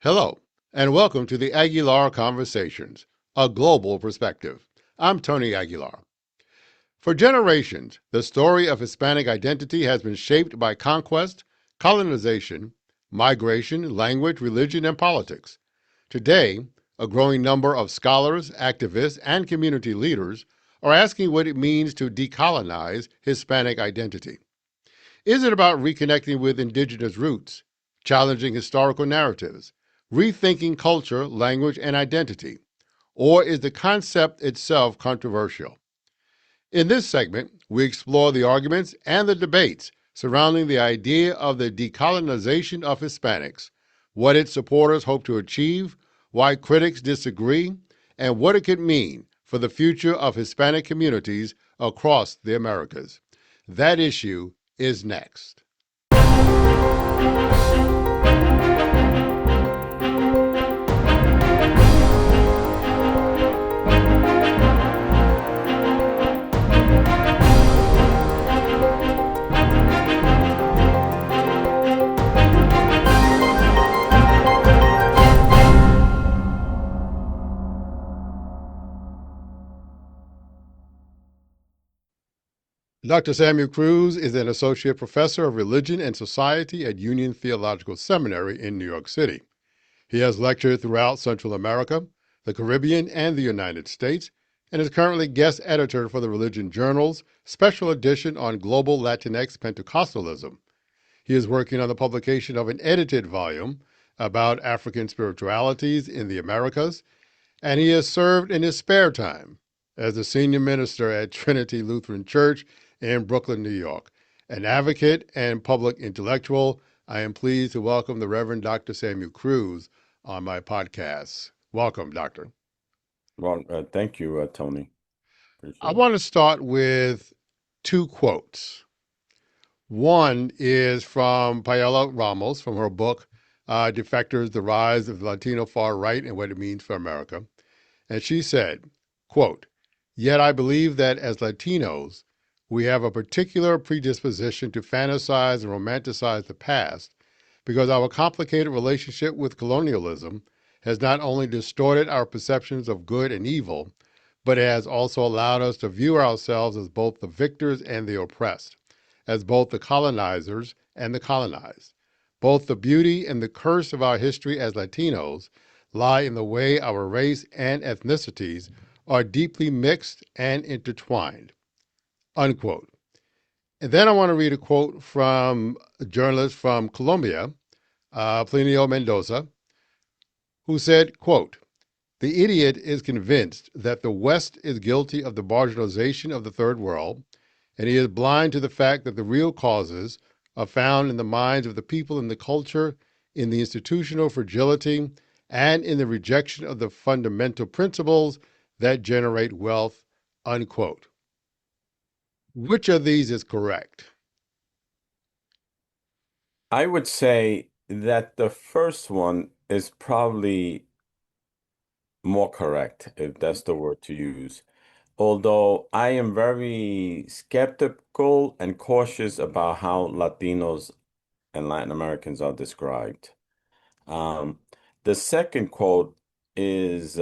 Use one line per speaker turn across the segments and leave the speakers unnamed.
Hello, and welcome to the Aguilar Conversations, a global perspective. I'm Tony Aguilar. For generations, the story of Hispanic identity has been shaped by conquest, colonization, migration, language, religion, and politics. Today, a growing number of scholars, activists, and community leaders are asking what it means to decolonize Hispanic identity. Is it about reconnecting with indigenous roots, challenging historical narratives, rethinking culture, language, and identity? Or is the concept itself controversial? In this segment, we explore the arguments and the debates surrounding the idea of the decolonization of Hispanics, what its supporters hope to achieve, why critics disagree, and what it could mean for the future of Hispanic communities across the Americas. That issue is next. Dr. Samuel Cruz is an associate professor of religion and society at Union Theological Seminary in New York City. He has lectured throughout Central America, the Caribbean, and the United States, and is currently guest editor for the Religion Journal's special edition on global Latinx Pentecostalism. He is working on the publication of an edited volume about African spiritualities in the Americas, and he has served in his spare time as the senior minister at Trinity Lutheran Church in Brooklyn, New York. An advocate and public intellectual, I am pleased to welcome the Reverend Dr. Samuel Cruz on my podcast. Welcome, Doctor.
Well, thank you, Tony.
I
Appreciate it.
want to start with two quotes. One is from Paola Ramos from her book, Defectors, The Rise of the Latino Far Right and What It Means for America. And she said, quote, "Yet I believe that as Latinos, we have a particular predisposition to fantasize and romanticize the past because our complicated relationship with colonialism has not only distorted our perceptions of good and evil, but it has also allowed us to view ourselves as both the victors and the oppressed, as both the colonizers and the colonized. Both the beauty and the curse of our history as Latinos lie in the way our race and ethnicities are deeply mixed and intertwined." Unquote. And then I want to read a quote from a journalist from Colombia, Plinio Mendoza, who said, quote, "The idiot is convinced that the West is guilty of the marginalization of the Third World, and he is blind to the fact that the real causes are found in the minds of the people, in the culture, in the institutional fragility, and in the rejection of the fundamental principles that generate wealth." Unquote. Which of these is correct?
I would say that the first one is probably more correct, if that's the word to use. Although I am very skeptical and cautious about how Latinos and Latin Americans are described. Um, the second quote is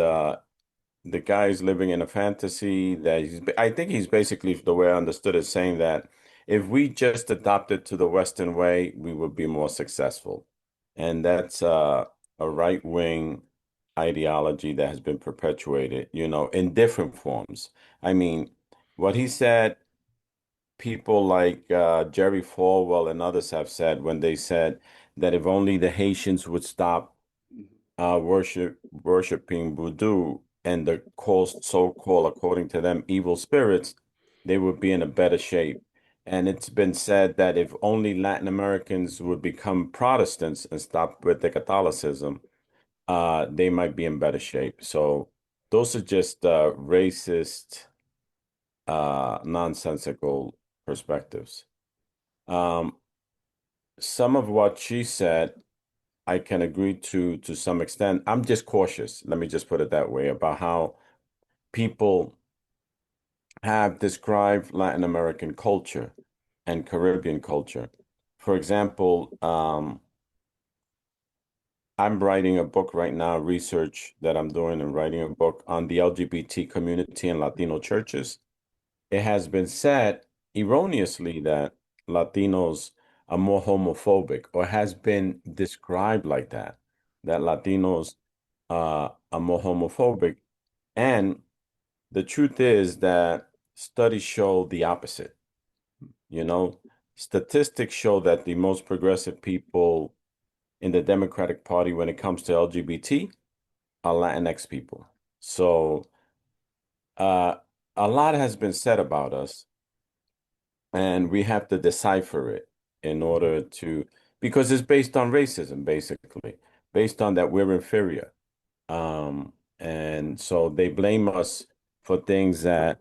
the guy is living in a fantasy that I think he's basically, the way I understood it, saying that if we just adopted to the Western way, we would be more successful. And that's a right-wing ideology that has been perpetuated, in different forms. I mean, what he said, people like Jerry Falwell and others have said when they said that if only the Haitians would stop worshiping voodoo and the so-called, according to them, evil spirits, they would be in a better shape. And it's been said that if only Latin Americans would become Protestants and stop with the Catholicism, they might be in better shape. So those are just racist, nonsensical perspectives. Um, some of what she said I can agree to some extent. I'm just cautious, let me just put it that way, about how people have described Latin American culture and Caribbean culture. For example, I'm writing a book right now, research that I'm doing and writing a book on the LGBT community and Latino churches. It has been said erroneously that Latinos are more homophobic, or has been described like that, that Latinos are more homophobic. And the truth is that studies show the opposite. You know, statistics show that the most progressive people in the Democratic Party when it comes to LGBT are Latinx people. So uh, a lot has been said about us, and we have to decipher it in order to, because it's based on racism, basically, based on that we're inferior. And so they blame us for things that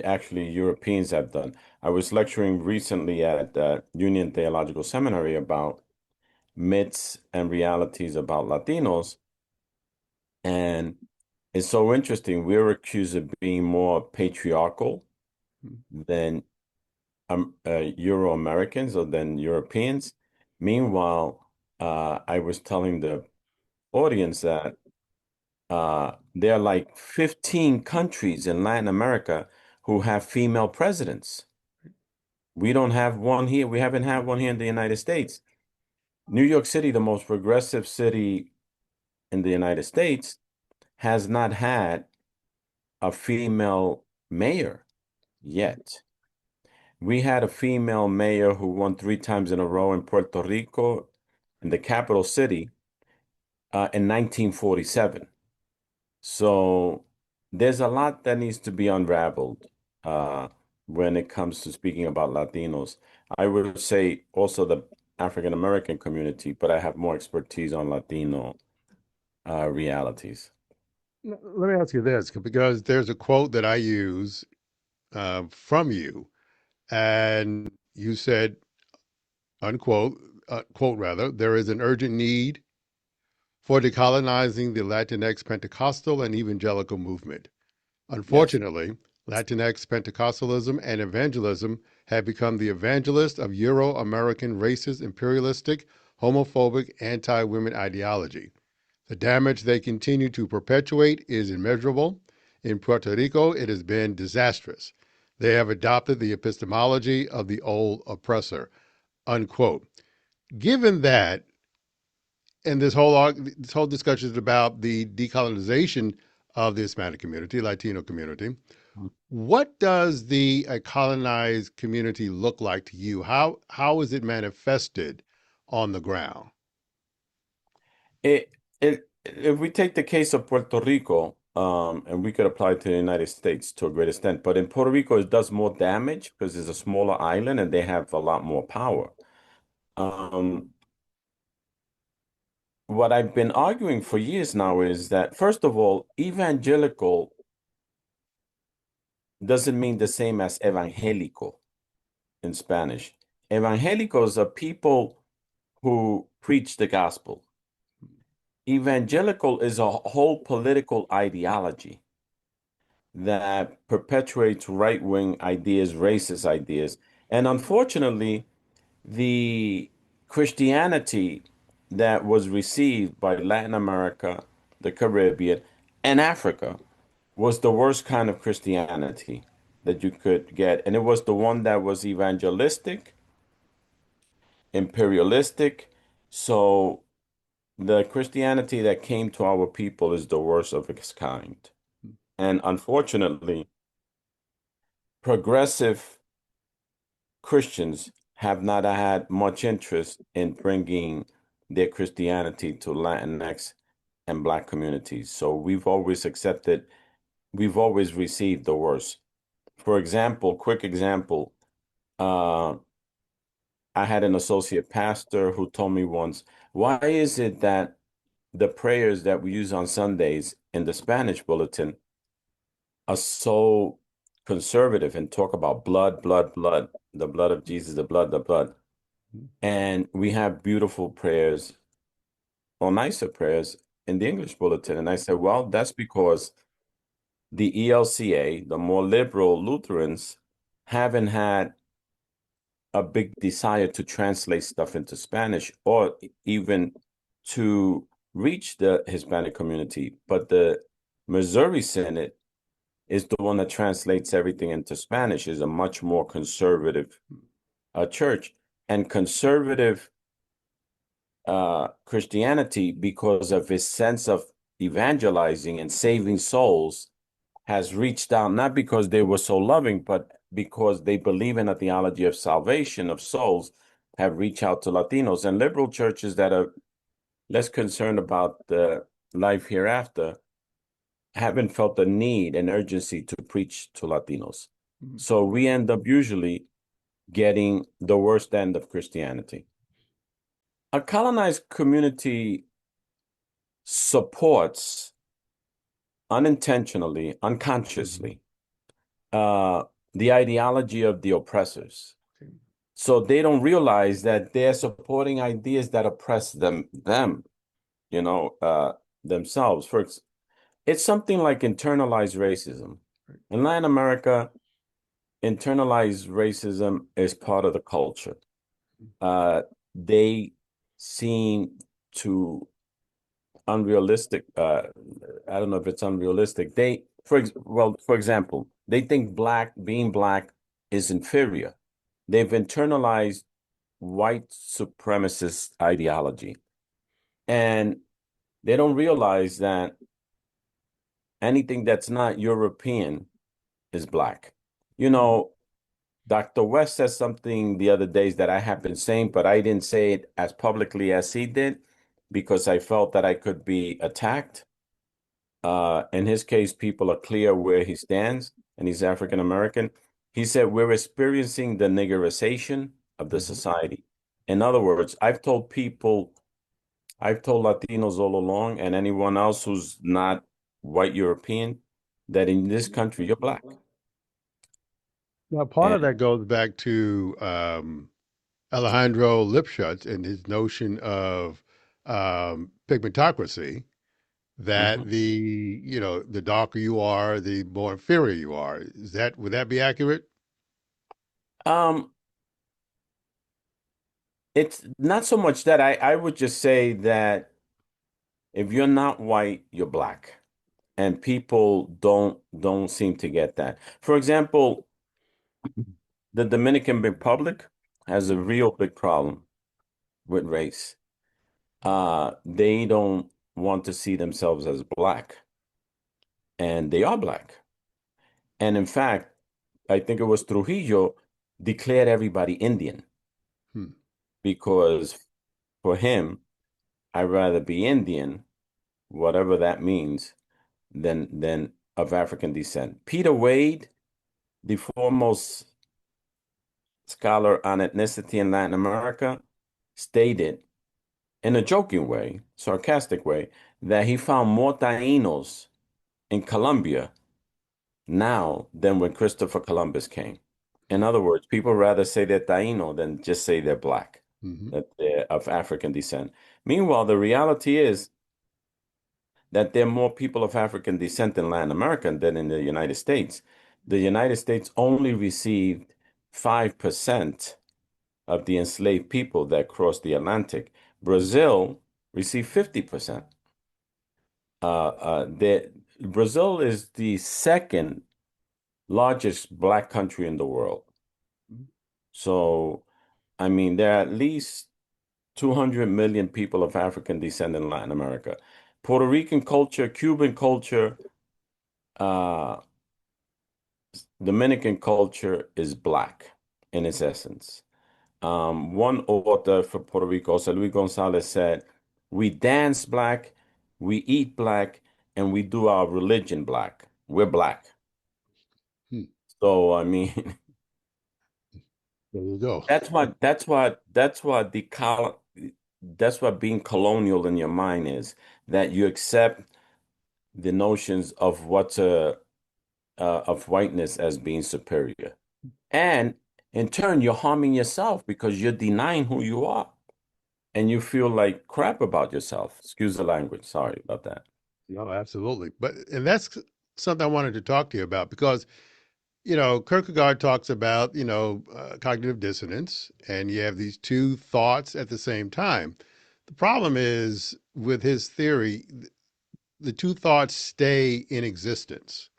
actually Europeans have done. I was lecturing recently at Union Theological Seminary about myths and realities about Latinos. And it's so interesting. We're accused of being more patriarchal than Euro Americans or than Europeans. Meanwhile, I was telling the audience that there are like 15 countries in Latin America who have female presidents. We don't have one here. We haven't had one here in the United States. New York City, the most progressive city in the United States, has not had a female mayor yet. We had a female mayor who won 3 times in a row in Puerto Rico, in the capital city, in 1947. So there's a lot that needs to be unraveled when it comes to speaking about Latinos. I would say also the African American community, but I have more expertise on Latino realities.
Let me ask you this, because there's a quote that I use from you, and you said, unquote, quote rather, there is an urgent need for decolonizing the Latinx Pentecostal and evangelical movement.
Yes.
Unfortunately, Latinx Pentecostalism and evangelism have become the evangelist of Euro American racist, imperialistic, homophobic, anti women ideology. The damage they continue to perpetuate is immeasurable. In Puerto Rico, it has been disastrous. They have adopted the epistemology of the old oppressor. Unquote. Given that, and this whole discussion is about the decolonization of the Hispanic community, Latino community. What does the colonized community look like to you? How is it manifested on the ground?
If we take the case of Puerto Rico, and we could apply it to the United States to a great extent, but in Puerto Rico, it does more damage because it's a smaller island and they have a lot more power. Um, what I've been arguing for years now is that, first of all, evangelical doesn't mean the same as evangélico in Spanish. Evangelicals are people who preach the gospel. Evangelical is a whole political ideology that perpetuates right-wing ideas, racist ideas. And unfortunately, the Christianity that was received by Latin America, the Caribbean, and Africa was the worst kind of Christianity that you could get. And it was the one that was evangelistic, imperialistic. So the Christianity that came to our people is the worst of its kind. And unfortunately, progressive Christians have not had much interest in bringing their Christianity to Latinx and Black communities. So we've always received the worst. For example, quick example, uh, I had an associate pastor who told me once, why is it that the prayers that we use on Sundays in the Spanish bulletin are so conservative and talk about blood, blood, blood, the blood of Jesus, the blood, the blood. And we have beautiful prayers or nicer prayers in the English bulletin. And I said, well, that's because the ELCA, the more liberal Lutherans, haven't had a big desire to translate stuff into Spanish or even to reach the Hispanic community, but the Missouri Synod is the one that translates everything into Spanish, is a much more conservative church. And conservative Christianity, because of his sense of evangelizing and saving souls, has reached out, not because they were so loving, but because they believe in a theology of salvation of souls, have reached out to Latinos. And liberal churches that are less concerned about the life hereafter haven't felt the need and urgency to preach to Latinos.
Mhm.
So we end up usually getting the worst end of Christianity. A colonized community supports unintentionally,
Mhm.
unconsciously, uh, the ideology of the oppressors.
Okay.
So they don't realize that they're supporting ideas that oppress them, you know, themselves. It's something like internalized racism.
Right.
In Latin America, internalized racism is part of the culture. Uh, they seem to unrealistic. I don't know if it's unrealistic. For example, they think being black is inferior. They've internalized white supremacist ideology, and they don't realize that anything that's not European is black. You
Mhm.
know, Dr. West said something the other days that I have been saying, but I didn't say it as publicly as he did because I felt that I could be attacked. In his case, people are clear where he stands, and he's African American. He said, we're experiencing the niggerization of the
Mhm.
society. In other words, I've told Latinos all along, and anyone else who's not white European, that in this country, you're black.
Now, part of
And
that goes back to Alejandro Lipschutz and his notion of pigmentocracy, that
mhm.
the darker you are, the more inferior you are. Would that be accurate?
um, it's not so much that I would just say that if you're not white, you're black. And people don't seem to get that. For example, the Dominican Republic has a
Mhm.
real big problem with race. They don't want to see themselves as black, and they are black. And in fact, I think it was Trujillo declared everybody Indian
Hmm.
because for him, I'd rather be Indian, whatever that means, than of African descent. Peter Wade, the foremost scholar on ethnicity in Latin America, stated in a joking way, sarcastic way, that he found more Tainos in Colombia now than when Christopher Columbus came. In other words, people rather say they're Taino than just say they're black,
Hmm.
that they're of African descent. Meanwhile, the reality is that there are more people of African descent in Latin America than in the United States. The United States only received 5% of the enslaved people that crossed the Atlantic. Brazil received 50%. Brazil is the second largest black country in the world. So, I mean, there are at least 200 million people of African descent in Latin America. Puerto Rican culture, Cuban culture, uh, Dominican culture is black in its essence. One author for Puerto Rico, Jose Luis Gonzalez, said, we dance black, we eat black, and we do our religion black. We're black.
Hmm.
So, I mean,
There you go.
that's what being colonial in your mind is, that you accept the notions of of whiteness as being superior. And in turn, you're harming yourself because you're denying who you are. And you feel like crap about yourself. Excuse the language. Sorry about that.
No, absolutely. And that's something I wanted to talk to you about because, Kierkegaard talks about, cognitive dissonance, and you have these two thoughts at the same time. The problem is with his theory, the two thoughts stay in existence.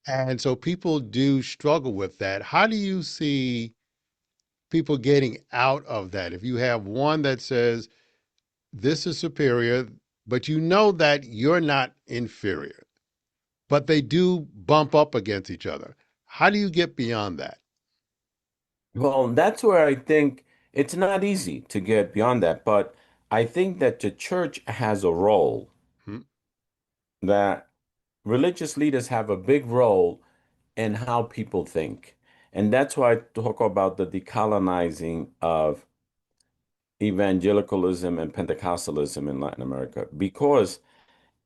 And so people do struggle with that. How do you see people getting out of that? If you have one that says, this is superior, but you know that you're not inferior, but they do bump up against each other. How do you get beyond that?
Well, that's where I think it's not easy to get beyond that, but I think that the church has a role,
Hmm.
that religious leaders have a big role in how people think. And that's why I talk about the decolonizing of evangelicalism and Pentecostalism in Latin America, because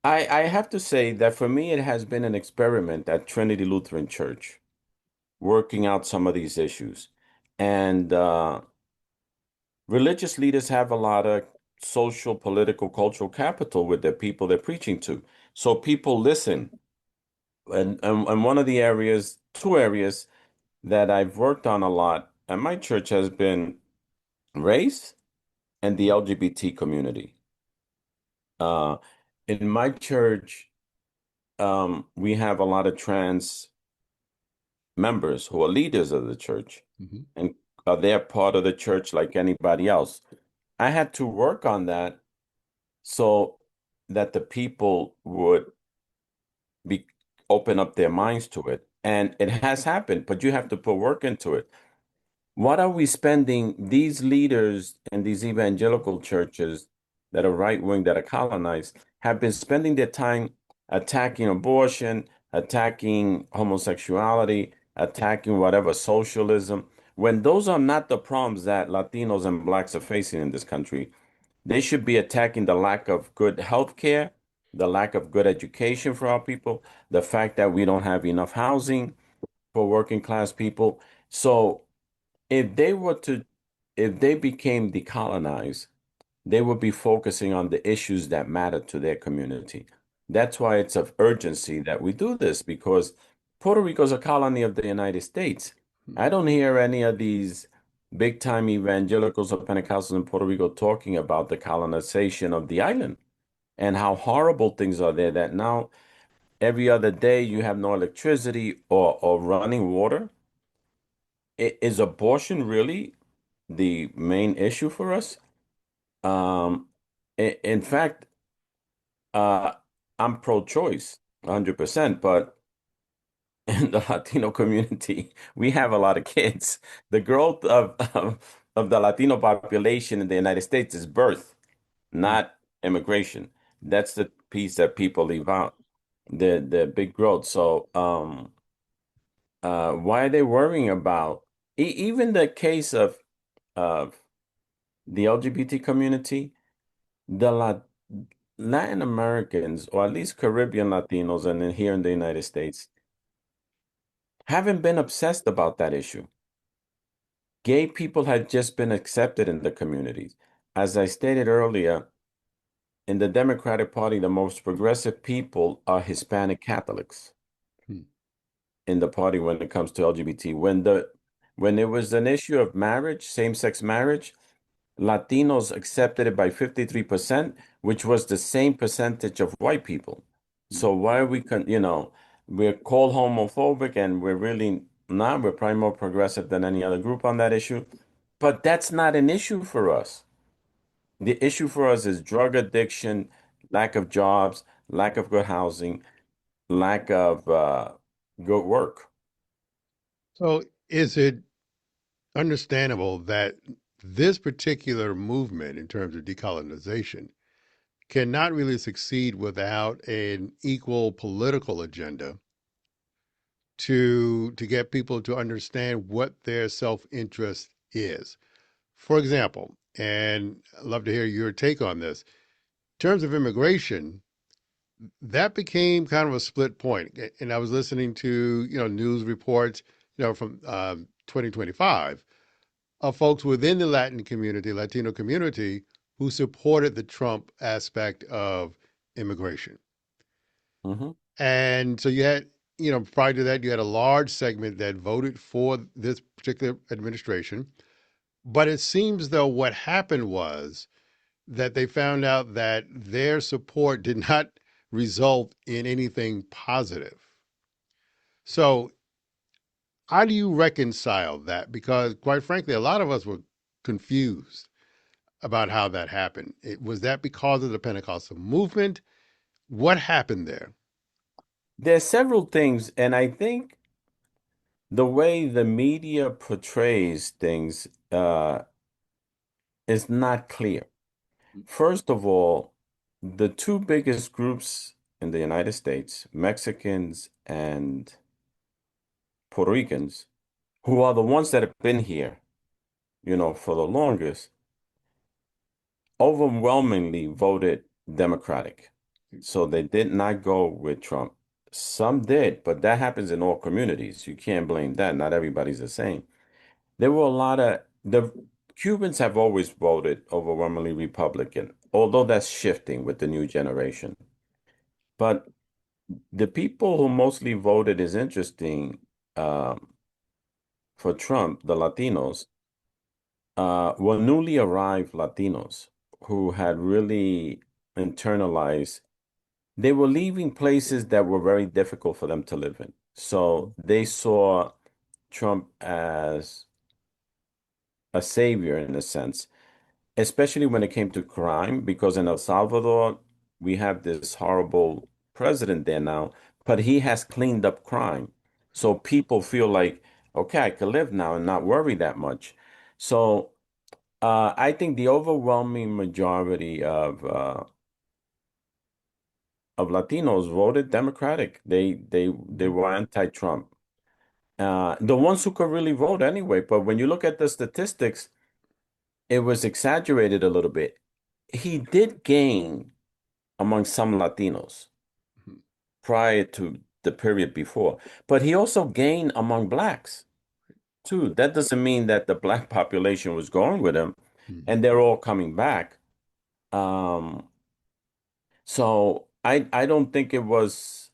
I have to say that for me, it has been an experiment at Trinity Lutheran Church, working out some of these issues. And religious leaders have a lot of social, political, cultural capital with the people they're preaching to. So people listen. And one of the areas, two areas that I've worked on a lot at my church has been race and the LGBT community. Uh, in my church, we have a lot of trans members who are leaders of the church,
Hmm.
and they're part of the church like anybody else. I had to work on that so that the people would be open up their minds to it. And it has happened, but you have to put work into it. What are we spending these leaders in these evangelical churches that are right wing, that are colonized, have been spending their time attacking abortion, attacking homosexuality, attacking whatever socialism, when those are not the problems that Latinos and Blacks are facing in this country. They should be attacking the lack of good health care, the lack of good education for our people, the fact that we don't have enough housing for working class people. So if they were to, if they became decolonized, they would be focusing on the issues that matter to their community. That's why it's of urgency that we do this, because Puerto Rico is a colony of the United States. I don't hear any of these big time evangelicals or Pentecostals in Puerto Rico talking about the colonization of the island and how horrible things are there, that now every other day you have no electricity or running water. Is abortion really the main issue for us? Um, in fact, uh, I'm pro-choice 100%, but in the Latino community, we have a lot of kids. The growth of the Latino population in the United States is birth, not immigration. That's the piece that people leave out, the big growth. So, why are they worrying about even the case of the LGBT community? The Latin Americans, or at least Caribbean Latinos, and then here in the United States, haven't been obsessed about that issue. Gay people have just been accepted in the communities. As I stated earlier, in the Democratic Party, the most progressive people are Hispanic Catholics
Hmm.
in the party when it comes to LGBT. When it was an issue of marriage, same-sex marriage, Latinos accepted it by 53%, which was the same percentage of white people.
Hmm.
So why are we're called homophobic and we're really not. We're probably more progressive than any other group on that issue. But that's not an issue for us. The issue for us is drug addiction, lack of jobs, lack of good housing, lack of good work.
So, is it understandable that this particular movement, in terms of decolonization, cannot really succeed without an equal political agenda to get people to understand what their self-interest is? For example, and I'd love to hear your take on this. In terms of immigration, that became kind of a split point. And I was listening to, news reports, from 2025 of folks within the Latino community, who supported the Trump aspect of immigration.
Hmm.
And so you had, prior to that, you had a large segment that voted for this particular administration, But it seems though what happened was that they found out that their support did not result in anything positive. So, how do you reconcile that? Because, quite frankly, a lot of us were confused about how that happened. Was that because of the Pentecostal movement? What happened there?
There's several things, and I think the way the media portrays things is not clear. First of all, the two biggest groups in the United States, Mexicans and Puerto Ricans, who are the ones that have been here, for the longest, overwhelmingly voted Democratic. So they did not go with Trump. Some did, but that happens in all communities. You can't blame that. Not everybody's the same. There were a lot of the Cubans have always voted overwhelmingly Republican, although that's shifting with the new generation. But the people who mostly voted is interesting for Trump, the Latinos, were newly arrived Latinos who had really internalized. They were leaving places that were very difficult for them to live in. So they saw Trump as a savior in a sense, especially when it came to crime, because in El Salvador, we have this horrible president there now, but he has cleaned up crime. So people feel like, okay, I can live now and not worry that much. So I think the overwhelming majority of Latinos voted Democratic. They
Mhm.
were anti-Trump. The ones who could really vote anyway, but when you look at the statistics, it was exaggerated a little bit. He did gain among some Latinos prior to the period before, but he also gained among blacks too. That doesn't mean that the black population was going with him
Mhm.
and they're all coming back. Um, so I don't think it was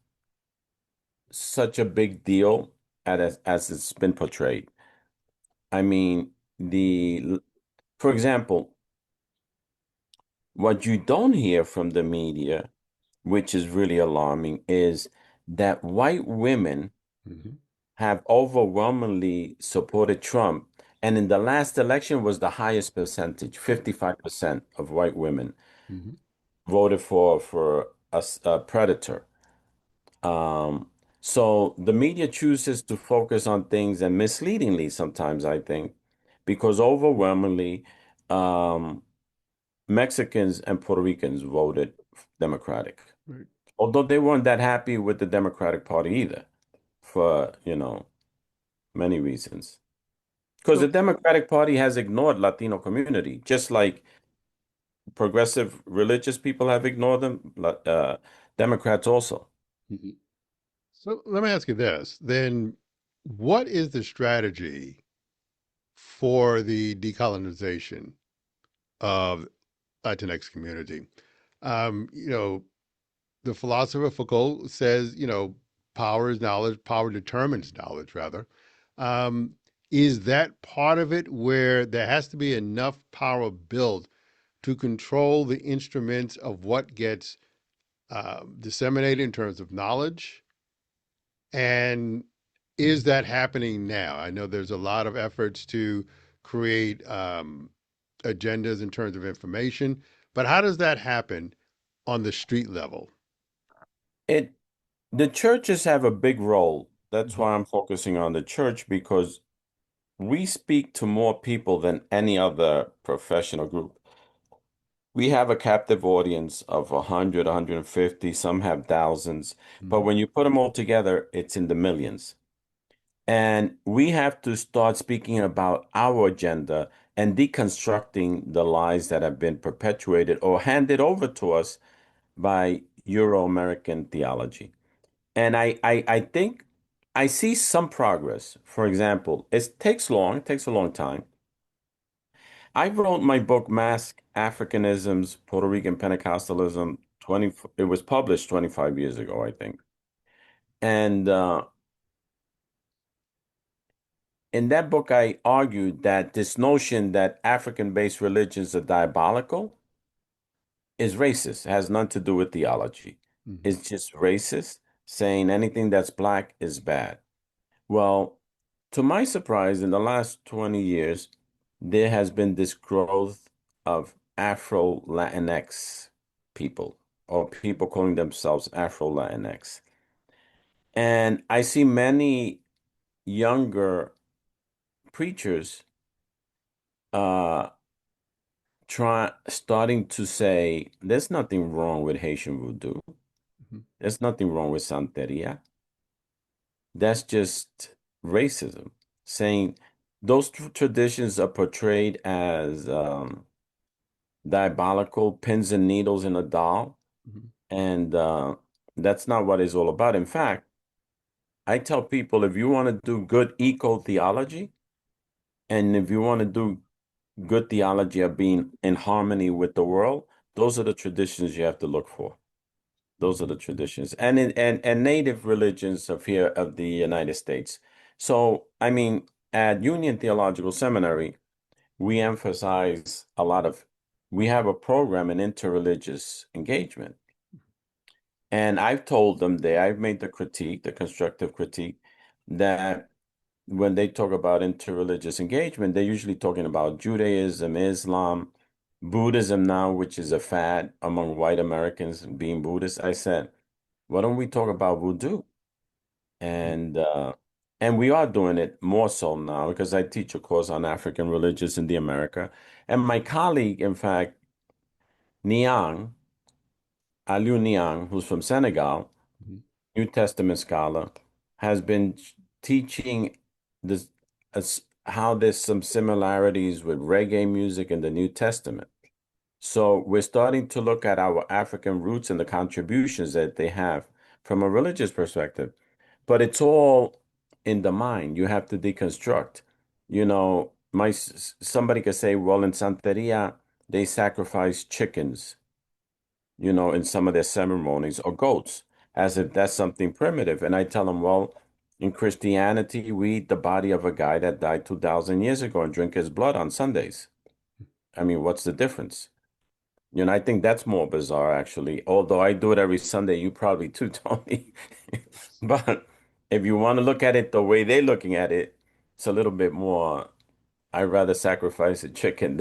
such a big deal as it's been portrayed. I mean, for example, what you don't hear from the media, which is really alarming, is that white women
Mhm.
have overwhelmingly supported Trump. And in the last election was the highest percentage, 55% of white women
Mhm.
voted for a predator. Um, so the media chooses to focus on things and misleadingly sometimes, I think, because overwhelmingly um, Mexicans and Puerto Ricans voted Democratic,
Right.
although they weren't that happy with the Democratic Party either, for, many reasons. Because the
So,
Democratic Party has ignored Latino community, just like progressive religious people have ignored them, Democrats also.
mhm. So let me ask you this. Then, what is the strategy for the decolonization of Latinx community? You know, the philosopher Foucault says, power is knowledge, power determines knowledge, rather. Um, is that part of it where there has to be enough power built to control the instruments of what gets disseminated in terms of knowledge? And is that happening now? I know there's a lot of efforts to create agendas in terms of information, but how does that happen on the street level?
It The churches have a big role. That's
Mhm.
why I'm focusing on the church because we speak to more people than any other professional group. We have a captive audience of 100, 150, some have thousands, but
Mhm.
when you put them all together, it's in the millions. And we have to start speaking about our agenda and deconstructing the lies that have been perpetuated or handed over to us by Euro-American theology. And I think I see some progress. For example, it takes a long time. I wrote my book, Mass Africanisms, Puerto Rican Pentecostalism, it was published 25 years ago, I think. And in that book, I argued that this notion that African-based religions are diabolical is racist. It has nothing to do with theology.
Hmm.
It's just racist, saying anything that's black is bad. Well, to my surprise, in the last 20 years, there has been this growth of Afro-Latinx people, or people calling themselves Afro-Latinx. And I see many younger preachers uh starting to say there's nothing wrong with Haitian voodoo.
Hmm.
There's nothing wrong with Santeria. That's just racism. Saying those traditions are portrayed as diabolical pins and needles in a doll,
Hmm.
and that's not what it's all about. In fact, I tell people if you want to do good eco theology, and if you want to do good theology of being in harmony with the world, those are the traditions you have to look for. Those are
Hmm.
the traditions, and native religions of here of the United States. So, I mean, at Union Theological Seminary, we emphasize a lot of. We have a program in interreligious engagement, and I've told them there. I've made the critique, the constructive critique, that when they talk about interreligious engagement, they're usually talking about Judaism, Islam, Buddhism now, which is a fad among white Americans being Buddhist. I said, why don't we talk about voodoo? And uh, and we are doing it more so now because I teach a course on African religions in the America. And my colleague, in fact, Niang, Aliou Niang, who's from Senegal,
Hmm.
New Testament scholar, has been teaching this how there's some similarities with reggae music in the New Testament. So we're starting to look at our African roots and the contributions that they have from a religious perspective. But it's all in the mind. You have to deconstruct. You know, somebody could say, well, in Santeria, they sacrifice chickens, in some of their ceremonies or goats, as if that's something primitive. And I tell them, well, in Christianity, we eat the body of a guy that died 2,000 years ago and drink his blood on Sundays. I mean, what's the difference? I think that's more bizarre, actually. Although I do it every Sunday, you probably too, Tony. But if you want to look at it the way they're looking at it, it's a little bit more. I'd rather sacrifice a chicken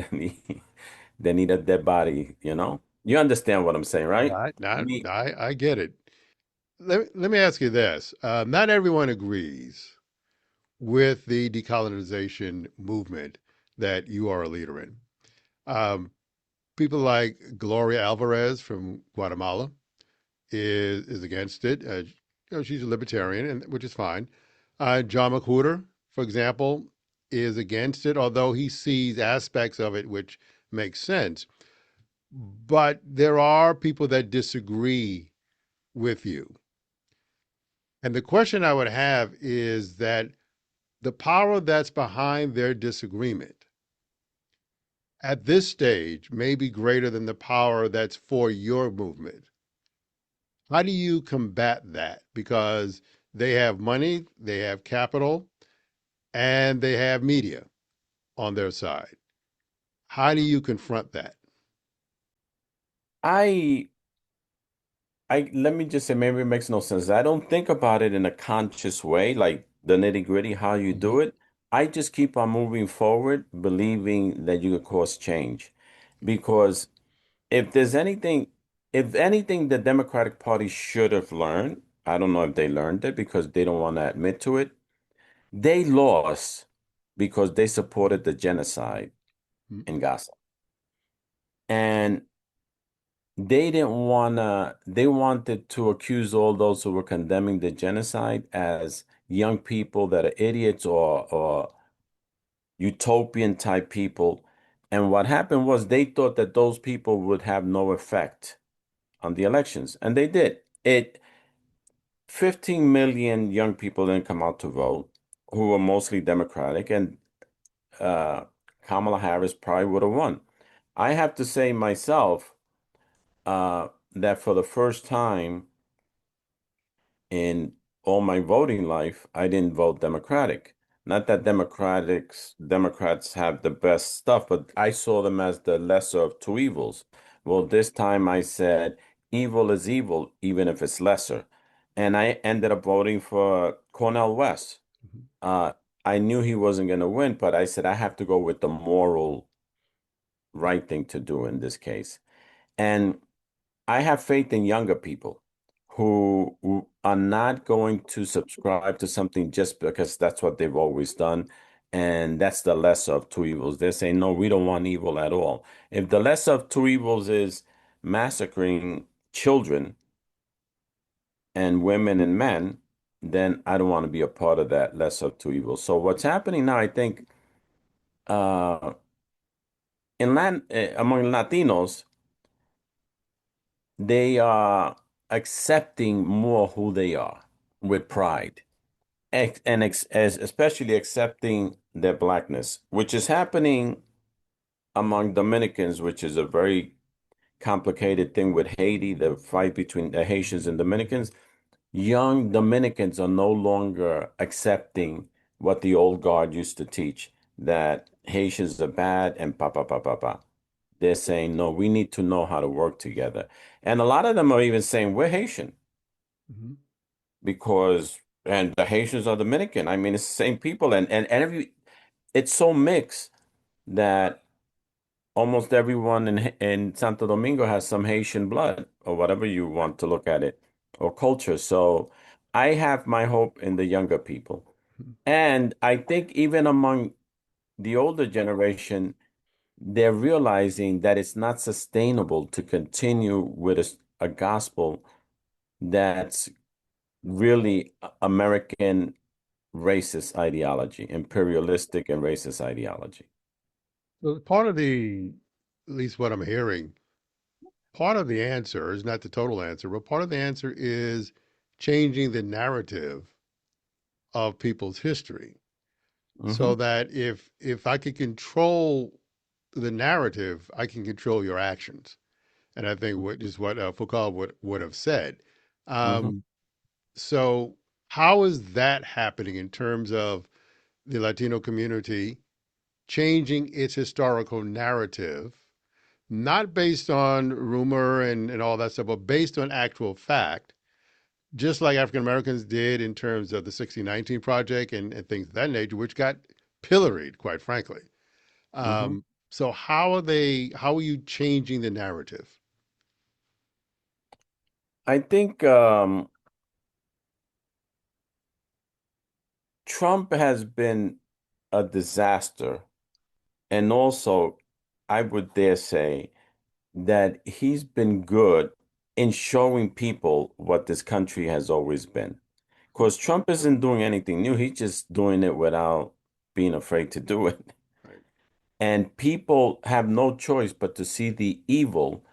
than eat a dead body, you know? You understand what I'm saying, right? Me,
I get it. Let me ask you this. Not everyone agrees with the decolonization movement that you are a leader in. Um, People like Gloria Alvarez from Guatemala is against it. She's a libertarian, and which is fine. John McWhorter, for example, is against it, although he sees aspects of it which make sense. But there are people that disagree with you. And the question I would have is that the power that's behind their disagreement at this stage may be greater than the power that's for your movement. How do you combat that? Because they have money, they have capital, and they have media on their side. How do you confront that?
I, let me just say, maybe it makes no sense. I don't think about it in a conscious way, like the nitty-gritty, how you
Hmm.
do it. I just keep on moving forward, believing that you can cause change. Because if there's anything, if anything, the Democratic Party should have learned, I don't know if they learned it because they don't want to admit to it. They lost because they supported the genocide in Gaza. And they wanted to accuse all those who were condemning the genocide as young people that are idiots or utopian type people. And what happened was they thought that those people would have no effect on the elections, and they did. 15 million young people didn't come out to vote, who were mostly Democratic, and uh, Kamala Harris probably would have won. I have to say myself that for the first time in all my voting life, I didn't vote Democratic Not that Democrats have the best stuff, but I saw them as the lesser of two evils. Well, this time I said evil is evil, even if it's lesser. And I ended up voting for Cornel West.
Mhm.
Uh, I knew he wasn't going to win, but I said I have to go with the moral right thing to do in this case. And I have faith in younger people who are not going to subscribe to something just because that's what they've always done. And that's the lesser of two evils. They're saying, no, we don't want evil at all. If the lesser of two evils is massacring children and women and men, then I don't want to be a part of that lesser of two evils. So what's happening now, I think, uh, among Latinos, they are accepting more who they are with pride and especially accepting their blackness, which is happening among Dominicans, which is a very complicated thing with Haiti, the fight between the Haitians and Dominicans. Young Dominicans are no longer accepting what the old guard used to teach, that Haitians are bad and pa pa pa pa pa. They're saying, no, we need to know how to work together. And a lot of them are even saying, we're Haitian
Mhm.
because, and the Haitians are Dominican. I mean, it's the same people. And it's so mixed that almost everyone in Santo Domingo has some Haitian blood or whatever you want to look at it or culture. So I have my hope in the younger people. And I think even among the older generation, they're realizing that it's not sustainable to continue with a gospel that's really American racist ideology, imperialistic and racist ideology.
So part of at least what I'm hearing, part of the answer is not the total answer, but part of the answer is changing the narrative of people's history so
Hmm.
that if I can control the narrative, I can control your actions. And I think what is what Foucault would have said.
Hmm.
Um, so how is that happening in terms of the Latino community changing its historical narrative, not based on rumor and all that stuff, but based on actual fact, just like African Americans did in terms of the 1619 Project and things of that nature, which got pilloried, quite frankly.
Hmm.
So how are you changing the narrative?
I think Trump has been a disaster. And also, I would dare say that he's been good in showing people what this country has always been. Because Trump isn't doing anything new, he's just doing it without being afraid to do it.
Right.
And people have no choice but to see the evil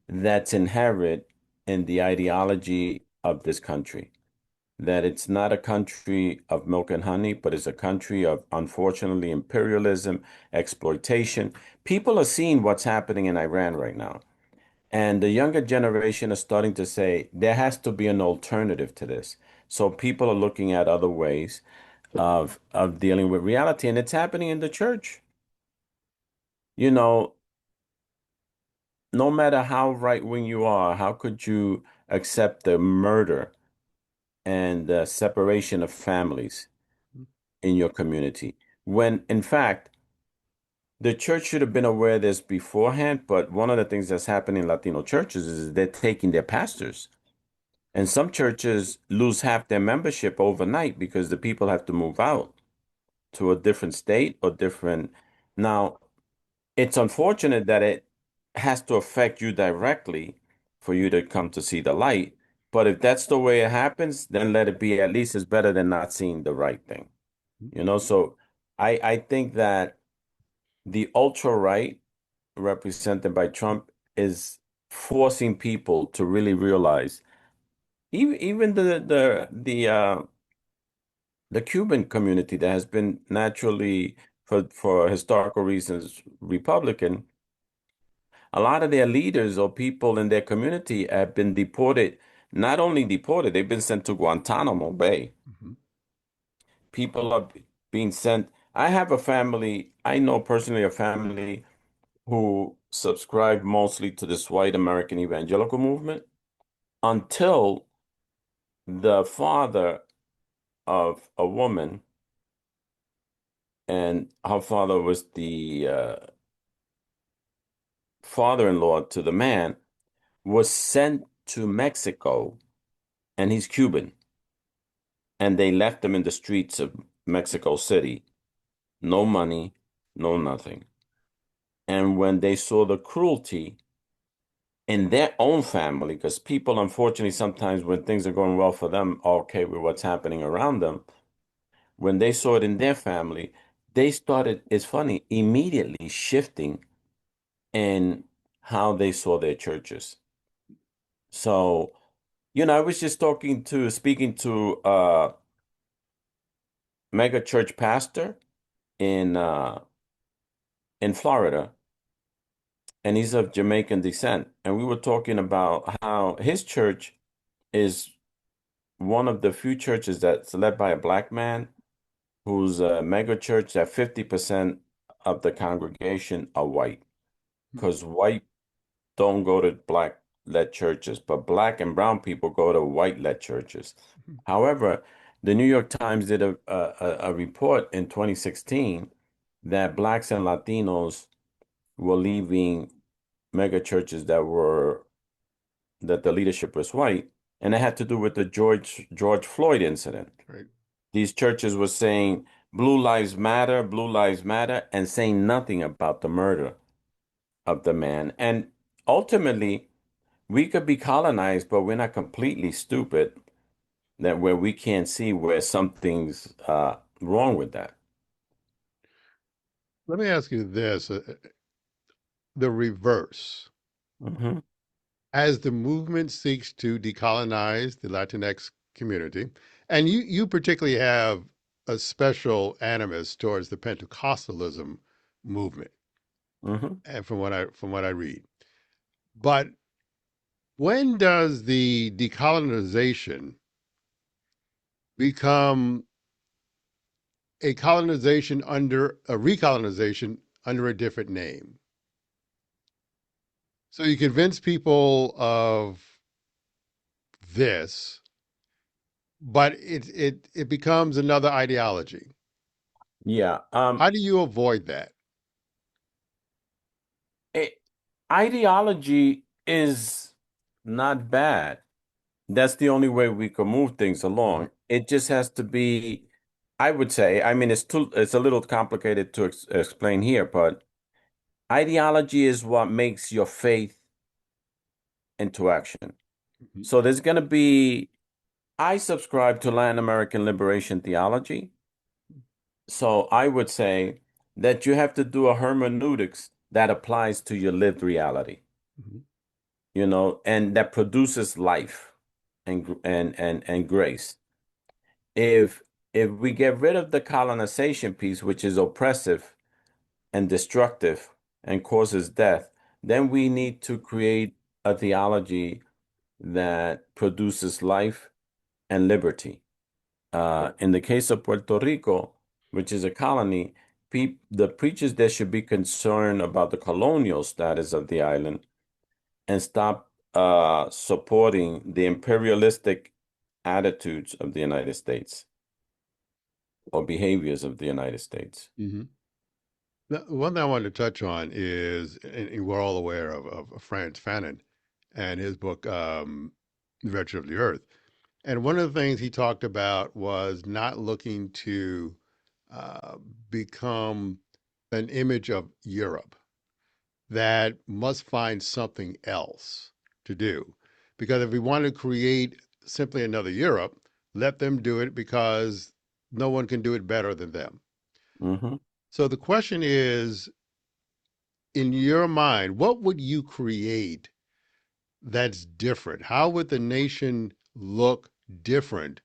that's inherent in the ideology of this country. That it's not a country of milk and honey, but it's a country of, unfortunately, imperialism, exploitation. People are seeing what's happening in Iran right now. And the younger generation is starting to say there has to be an alternative to this. So people are looking at other ways of dealing with reality, and it's happening in the church. You know, no matter how right wing you are, how could you accept the murder and the separation of families in your community? When in fact, the church should have been aware of this beforehand, but one of the things that's happening in Latino churches is they're taking their pastors. And some churches lose half their membership overnight because the people have to move out to a different state or different. Now, it's unfortunate that it has to affect you directly for you to come to see the light. But if that's the way it happens, then let it be. At least it's better than not seeing the right thing. So I think that the ultra right represented by Trump is forcing people to really realize even the Cuban community that has been naturally for historical reasons Republican, a lot of their leaders or people in their community have been deported, not only deported, they've been sent to Guantanamo Bay.
Mhm.
People are. being sent. I have a family, I know personally a family who subscribed mostly to this white American evangelical movement until the father of a woman, and her father was the father-in-law to the man, was sent to Mexico, and he's Cuban, and they left him in the streets of Mexico City. No money, no nothing. And when they saw the cruelty in their own family, because people, unfortunately, sometimes when things are going well for them, are okay with what's happening around them. When they saw it in their family, they started, it's funny, immediately shifting in how they saw their churches. So, I was just speaking to a mega church pastor in in Florida, and he's of Jamaican descent. And we were talking about how his church is one of the few churches that's led by a black man who's a mega church that 50% of the congregation are white. Because white don't go to black led churches, but black and brown people go to white led churches. However, the New York Times did a report in 2016 that blacks and Latinos were leaving mega churches that the leadership was white, and it had to do with the George Floyd incident.
Right.
These churches were saying Blue Lives Matter, and saying nothing about the murder of the man. And ultimately, we could be colonized, but we're not completely stupid that where we can't see where something's wrong with that.
Let me ask you this, the reverse.
Hmm.
As the movement seeks to decolonize the Latinx community, and you particularly have a special animus towards the Pentecostalism movement,
Hmm.
and from what I read. But when does the decolonization become a colonization under a recolonization under a different name? So you convince people of this, but it becomes another ideology.
Yeah.
How do you avoid that?
It, ideology is not bad. That's the only way we can move things
Mhm.
along. It just has to be, I would say, I mean, it's a little complicated to explain here, but ideology is what makes your faith into action.
Mhm.
So there's going to be, I subscribe to Latin American liberation theology. So I would say that you have to do a hermeneutics that applies to your lived reality,
Mhm.
and that produces life and grace. If if we get rid of the colonization piece, which is oppressive and destructive and causes death, then we need to create a theology that produces life and liberty. In the case of Puerto Rico, which is a colony, the preachers there should be concerned about the colonial status of the island and stop supporting the imperialistic attitudes of the United States or behaviors of the United States.
Mhm. Now, one thing I wanted to touch on is, and we're all aware of Franz Fanon and his book, The Virtue of the Earth. And one of the things he talked about was not looking to uh, become an image of Europe that must find something else to do. Because if we want to create simply another Europe, let them do it because no one can do it better than them.
Hmm.
So the question is, in your mind, what would you create that's different? How would the nation look different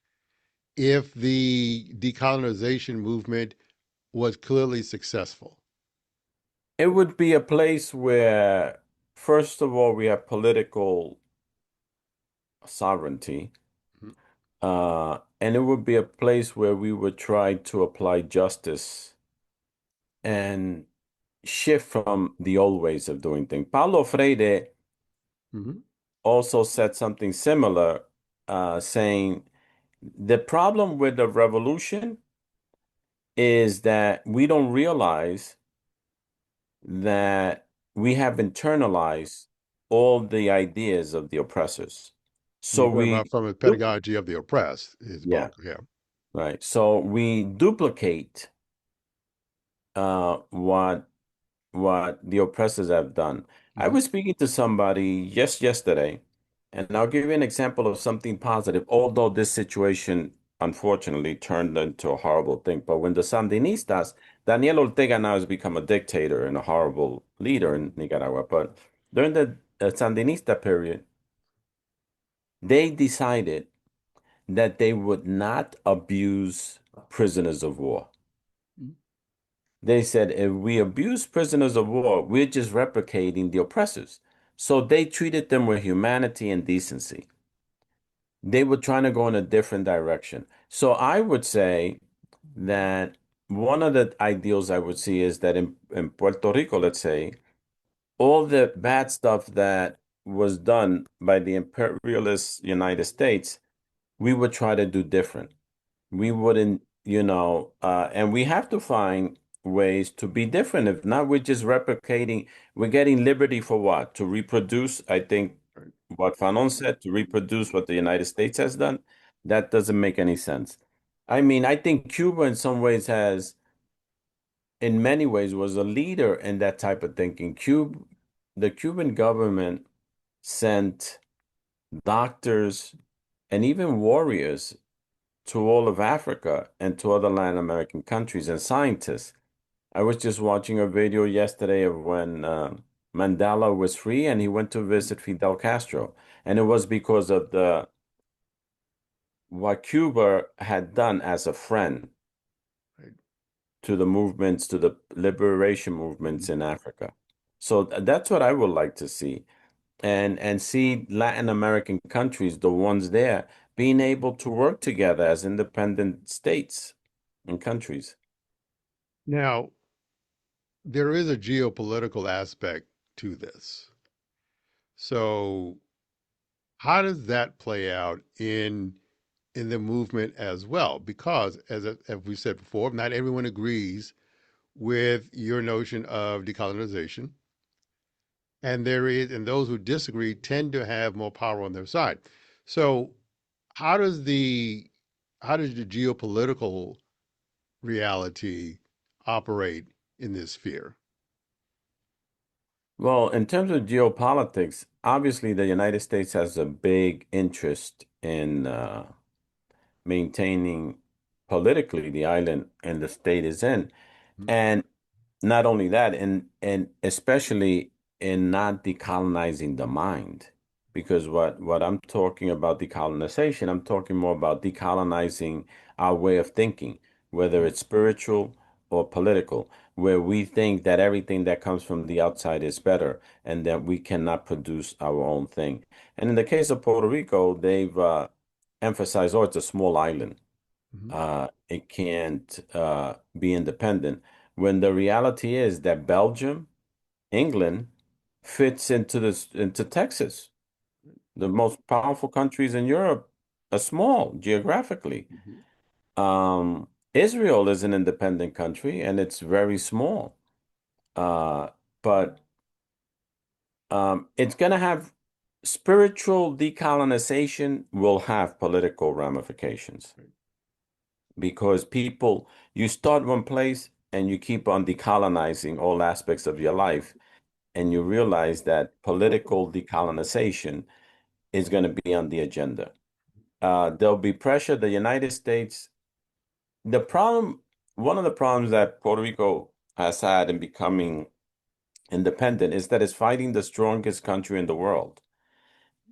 if the decolonization movement was clearly successful?
It would be a place where, first of all, we have political sovereignty. And it would be a place where we would try to apply justice and shift from the old ways of doing things. Paulo Freire
Hmm.
also said something similar, saying the problem with the revolution is that we don't realize that we have internalized all the ideas of the oppressors.
You're
So
talking about
we,
from the
du-
pedagogy of the oppressed, his
yeah,
book. Yeah.
right. So we duplicate what the oppressors have done. I
Hmm.
was speaking to somebody just yesterday, and I'll give you an example of something positive, although this situation unfortunately turned into a horrible thing. But when the Sandinistas, Daniel Ortega now has become a dictator and a horrible leader in Nicaragua. But during the Sandinista period, they decided that they would not abuse prisoners of war. They said if we abuse prisoners of war, we're just replicating the oppressors. So they treated them with humanity and decency. They were trying to go in a different direction. So I would say that one of the ideals I would see is that in Puerto Rico, let's say, all the bad stuff that was done by the imperialist United States, we would try to do different. We wouldn't, and we have to find ways to be different. If not, we're just replicating, we're getting liberty for what? To reproduce, I think
Right.
what Fanon said, to reproduce what the United States has done. That doesn't make any sense. I mean, I think Cuba in some ways has, in many ways, was a leader in that type of thinking. The Cuban government sent doctors and even warriors to all of Africa and to other Latin American countries and scientists. I was just watching a video yesterday of when Mandela was free and he went to visit Fidel Castro. And it was because of the what Cuba had done as a friend
Right.
to the movements, to the liberation movements in Africa. So that's what I would like to see. And see Latin American countries, the ones there, being able to work together as independent states and countries.
Now, there is a geopolitical aspect to this. So, how does that play out in the movement as well? Because, as we said before, not everyone agrees with your notion of decolonization, and those who disagree tend to have more power on their side. So, how does the how does the geopolitical reality operate in this sphere?
Well, in terms of geopolitics, obviously the United States has a big interest in maintaining politically the island and the state is in. And not only that, and especially in not decolonizing the mind. Because what I'm talking about decolonization, I'm talking more about decolonizing our way of thinking, whether it's spiritual or political, where we think that everything that comes from the outside is better and that we cannot produce our own thing. And in the case of Puerto Rico, they've emphasized, oh, it's a small island.
Mhm.
It can't be independent. When the reality is that Belgium, England fits into Texas. The most powerful countries in Europe are small geographically.
Mhm.
Israel is an independent country and it's very small. Uh, but it's going to have spiritual decolonization will have political ramifications because people, you start one place and you keep on decolonizing all aspects of your life, and you realize that political decolonization is going to be on the agenda. There'll be pressure. The United States, the problem, one of the problems that Puerto Rico has had in becoming independent is that it's fighting the strongest country in the world.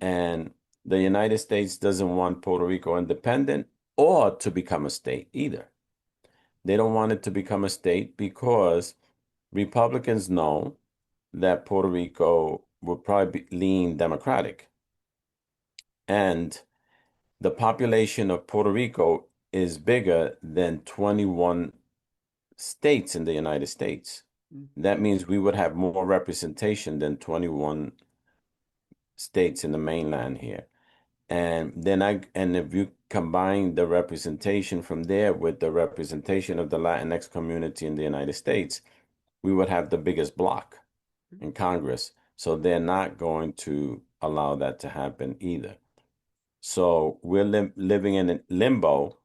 And the United States doesn't want Puerto Rico independent or to become a state either. They don't want it to become a state because Republicans know that Puerto Rico will probably lean Democratic. And the population of Puerto Rico is bigger than 21 states in the United States. That means we would have more representation than 21 states in the mainland here. And if you combine the representation from there with the representation of the Latinx community in the United States, we would have the biggest bloc in Congress. So they're not going to allow that to happen either. So we're living in a limbo,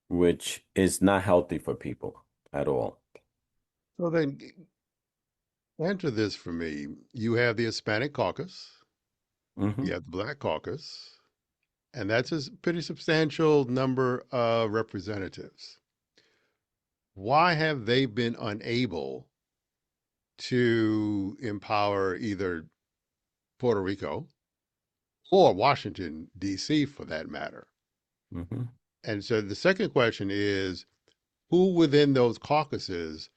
which is not healthy for people at all.
So then answer this for me. You have the Hispanic caucus, you
Hmm.
have the Black caucus, and that's a pretty substantial number of representatives. Why have they been unable to empower either Puerto Rico or Washington, D.C., for that matter?
Hmm.
And so the second question is who within those caucuses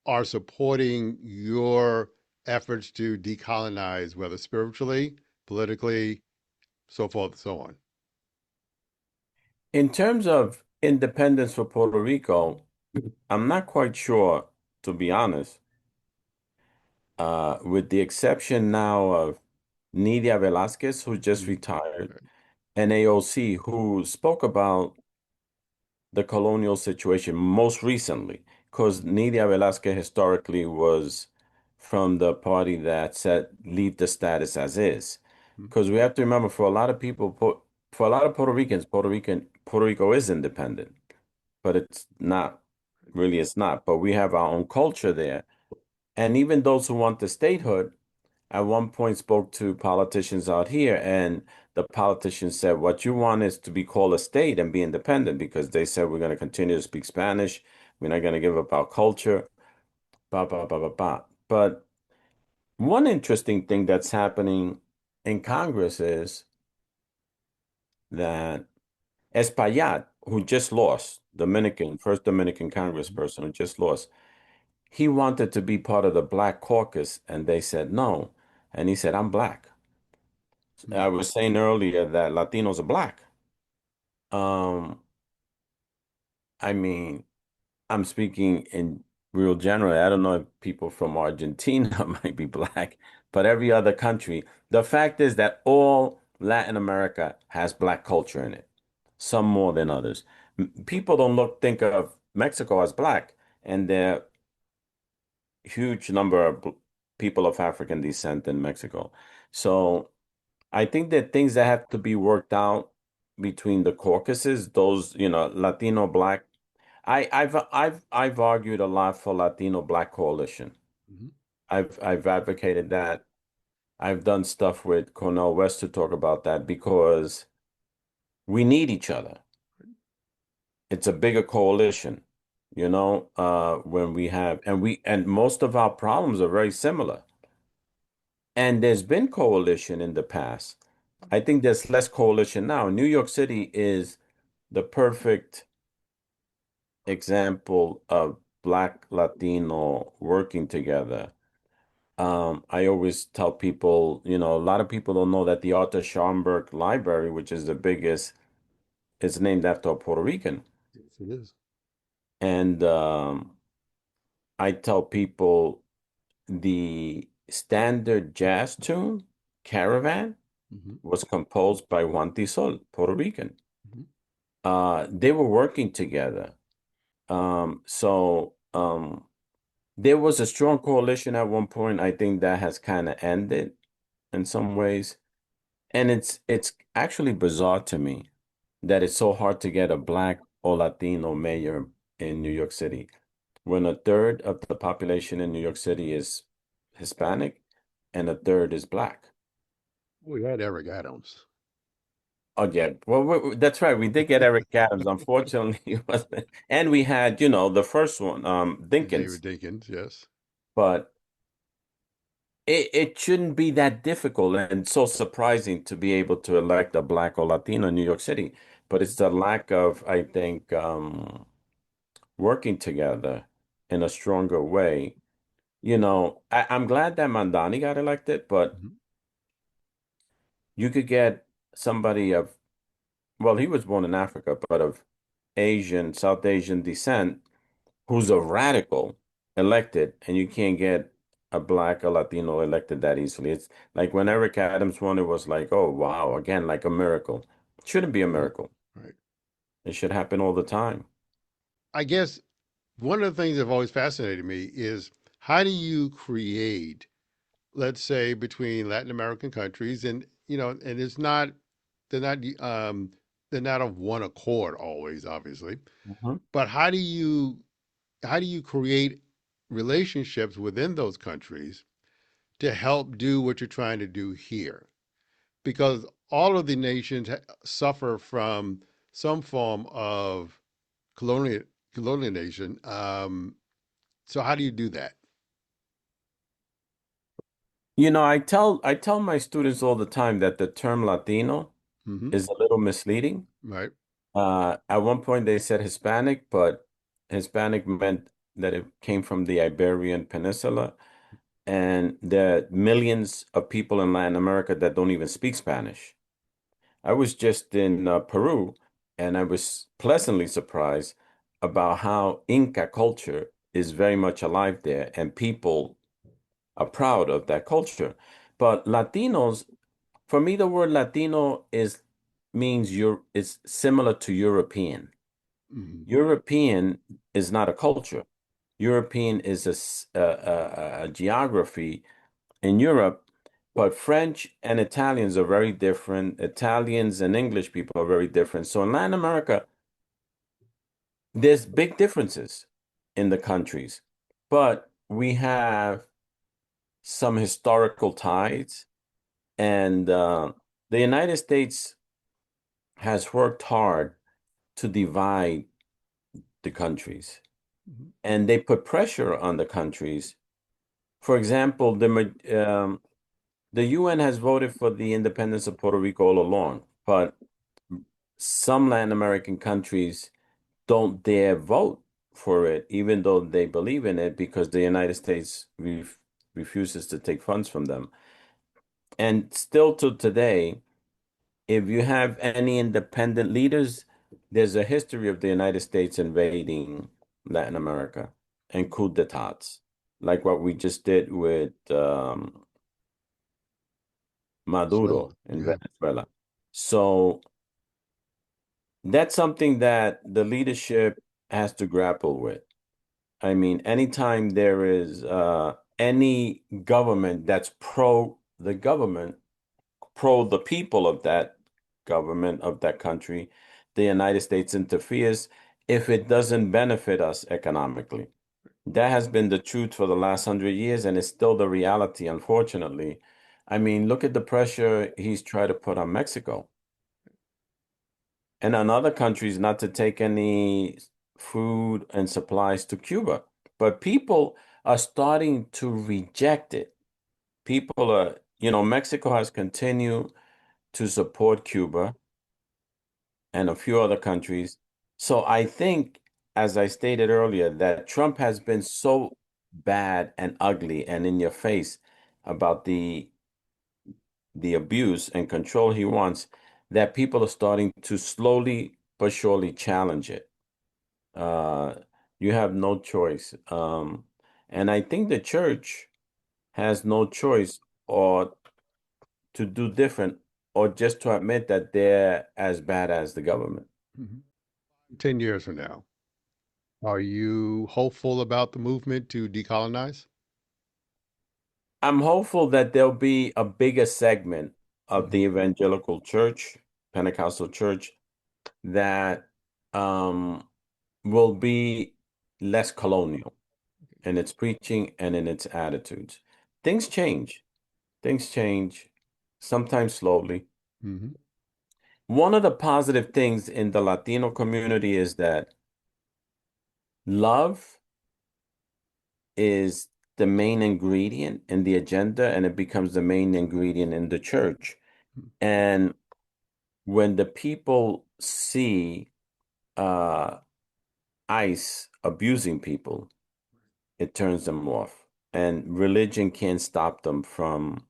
are supporting your efforts to decolonize, whether spiritually, politically, so forth and so on?
In terms of independence for Puerto Rico, I'm not quite sure, to be honest, with the exception now of Nidia Velázquez, who just
Mhm.
retired, and AOC, who spoke about the colonial situation most recently, because Nidia Velázquez historically was from the party that said leave the status as is.
Mhm.
Because we have to remember, for a lot of people, for a lot of Puerto Ricans, Puerto Rico is independent, but it's not really. It's not. But we have our own culture there, and even those who want the statehood at one point spoke to politicians out here, and the politicians said, what you want is to be called a state and be independent because they said we're going to continue to speak Spanish. We're not going to give up our culture, blah, blah, blah, blah, blah. But one interesting thing that's happening in Congress is that Espaillat, who just lost, first Dominican congressperson who just lost, he wanted to be part of the Black caucus, and they said no. And he said, I'm Black.
Mhm.
I was saying earlier that Latinos are Black. Um, I mean, I'm speaking in real general. I don't know if people from Argentina might be Black, but every other country. The fact is that all Latin America has Black culture in it, some more than others. People don't think of Mexico as Black, and there are huge number of people of African descent in Mexico. So I think that things that have to be worked out between the caucuses, those, Latino Black. I've argued a lot for Latino Black coalition.
Mhm.
I've advocated that. I've done stuff with Cornel West to talk about that because we need each other. It's a bigger coalition, when and most of our problems are very similar. And there's been coalition in the past. I think there's less coalition now. New York City is the perfect example of Black Latino working together. I always tell people, a lot of people don't know that the Arthur Schomburg Library, which is the biggest, is named after a Puerto Rican.
Yes, it is.
And I tell people the standard jazz tune, Caravan,
Mhm.
was composed by Juan Tisol, Puerto Rican.
Mhm.
They were working together. So there was a strong coalition at one point. I think that has kind of ended in some ways. And it's actually bizarre to me that it's so hard to get a Black or Latino mayor in New York City when a third of the population in New York City is Hispanic and a third is Black.
We had Eric Adams.
Oh yeah, well that's right. We did get Eric Adams. Unfortunately, he wasn't. And we had, the first one,
David
Dinkins.
Dinkins, yes.
But it shouldn't be that difficult and so surprising to be able to elect a Black or Latino in New York City. But it's the lack of, I think, working together in a stronger way. I'm glad that Mandani got elected, but
Mhm.
you could get somebody of well, he was born in Africa, but of Asian, South Asian descent, who's a radical elected, and you can't get a black or Latino elected that easily. It's like when Eric Adams won, it was like, oh, wow, again, like a miracle. It shouldn't be a
Mhm.
miracle.
Right.
It should happen all the time.
I guess one of the things that have always fascinated me is how do you create, let's say, between Latin American countries, and and it's not they're not they're not of one accord always, obviously,
Mhm.
but how do you create relationships within those countries to help do what you're trying to do here? Because all of the nations suffer from some form of colonial colonialization. So how do you do that?
I tell my students all the time that the term Latino
Hmm.
is a little misleading.
Right.
At one point they said Hispanic, but Hispanic meant that it came from the Iberian Peninsula, and there are millions of people in Latin America that don't even speak Spanish. I was just in Peru, and I was pleasantly surprised about how Inca culture is very much alive there, and people are proud of that culture. But Latinos, for me, the word Latino is means it's similar to European.
Hmm.
European is not a culture. European is a geography in Europe, but French and Italians are very different. Italians and English people are very different. So in Latin America, there's big differences in the countries, but we have some historical ties, and the United States has worked hard to divide the countries, and they put pressure on the countries. For example, the UN has voted for the independence of Puerto Rico all along, but some Latin American countries don't dare vote for it, even though they believe in it, because the United States refuses to take funds from them. And still to today, if you have any independent leaders, there's a history of the United States invading Latin America and coup d'etats, like what we just did with
Venezuela.
Maduro in
Yeah.
Venezuela. So that's something that the leadership has to grapple with. I mean, anytime there is any government that's pro the government, pro the people of that government of that country, the United States interferes if it doesn't benefit us economically. That has been the truth for the last 100 years, and it's still the reality, unfortunately. I mean, look at the pressure he's tried to put on Mexico and on other countries not to take any food and supplies to Cuba. But people are starting to reject it. People are, Mexico has continued to support Cuba and a few other countries. So I think, as I stated earlier, that Trump has been so bad and ugly and in your face about the abuse and control he wants, that people are starting to slowly but surely challenge it. Uh, you have no choice. And I think the church has no choice or to do different or just to admit that they're as bad as the government.
Hmm. 10 years from now, are you hopeful about the movement to decolonize?
I'm hopeful that there'll be a bigger segment of
Hmm.
the evangelical church, Pentecostal church, that um, will be less colonial in its preaching and in its attitudes. Things change. Things change, sometimes slowly.
Hmm.
One of the positive things in the Latino community is that love is the main ingredient in the agenda, and it becomes the main ingredient in the church. And when the people see uh, ICE abusing people, it turns them off. And religion can't stop them from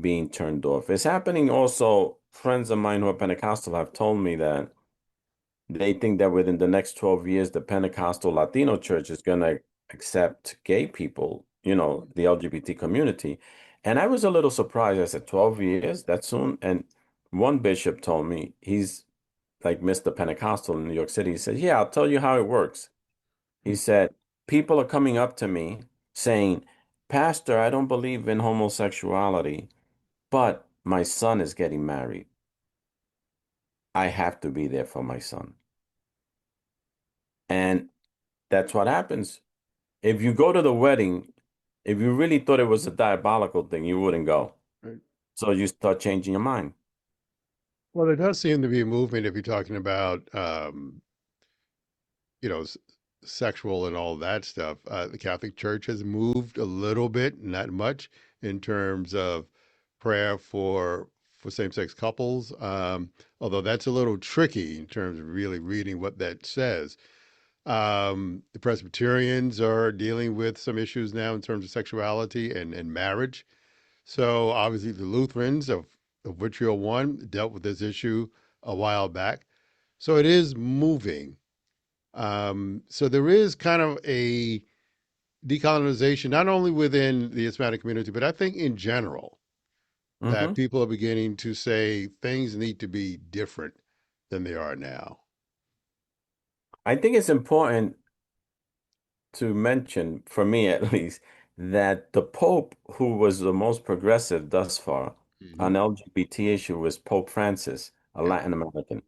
being turned off. It's happening also friends of mine who are Pentecostal have told me that they think that within the next 12 years, the Pentecostal Latino church is going to accept gay people, the LGBT community. And I was a little surprised. I said, 12 years, that soon? And one bishop told me, he's like Mr. Pentecostal in New York City. He said, yeah, I'll tell you how it works. He said, people are coming up to me saying, Pastor, I don't believe in homosexuality, but my son is getting married. I have to be there for my son. And that's what happens. If you go to the wedding, if you really thought it was a diabolical thing, you wouldn't go.
Right.
So you start changing your mind.
Well, there does seem to be a movement if you're talking about, you know, sexual and all that stuff. The Catholic Church has moved a little bit, not much, in terms of prayer for same-sex couples. Although that's a little tricky in terms of really reading what that says. The Presbyterians are dealing with some issues now in terms of sexuality and marriage. So obviously, the Lutherans, of which you're one, dealt with this issue a while back. So it is moving. So there is kind of a decolonization, not only within the Hispanic community, but I think in general, that
Hmm.
people are beginning to say things need to be different than they are now.
I think it's important to mention, for me at least, that the Pope who was the most progressive thus far
Hmm.
on LGBT issue was Pope Francis, a
Yeah.
Latin American,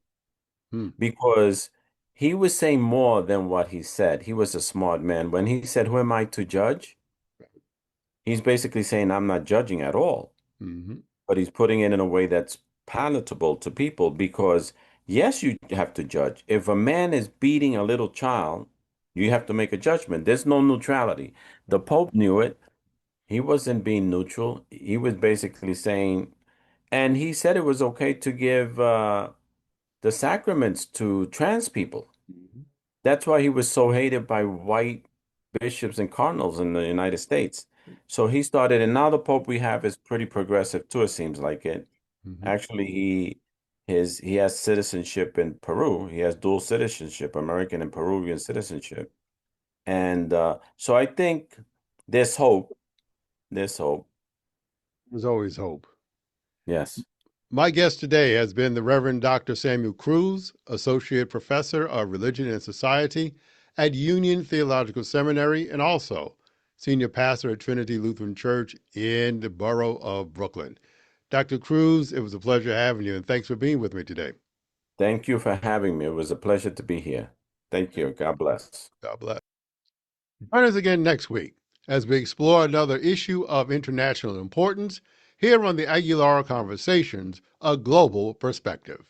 Hmm.
because he was saying more than what he said. He was a smart man. When he said, who am I to judge? He's basically saying, I'm not judging at all.
Hmm.
But he's putting it in a way that's palatable to people because, yes, you have to judge. If a man is beating a little child, you have to make a judgment. There's no neutrality. The Pope knew it. He wasn't being neutral. He was basically saying, and he said it was okay to give the sacraments to trans people.
Hmm.
That's why he was so hated by white bishops and cardinals in the United States. So he started, and now the Pope we have is pretty progressive too, it seems like it.
Hmm.
Actually, he has citizenship in Peru. He has dual citizenship, American and Peruvian citizenship. And so I think there's hope. There's hope.
There's always hope.
Yes.
My guest today has been the Reverend Dr. Samuel Cruz, Associate Professor of Religion and Society at Union Theological Seminary, and also Senior Pastor at Trinity Lutheran Church in the borough of Brooklyn. Dr. Cruz, it was a pleasure having you, and thanks for being with me today.
Thank you for having me. It was a pleasure to be here. Thank you. God bless.
God bless. Join us again next week as we explore another issue of international importance here on the Aguilar Conversations, a global perspective.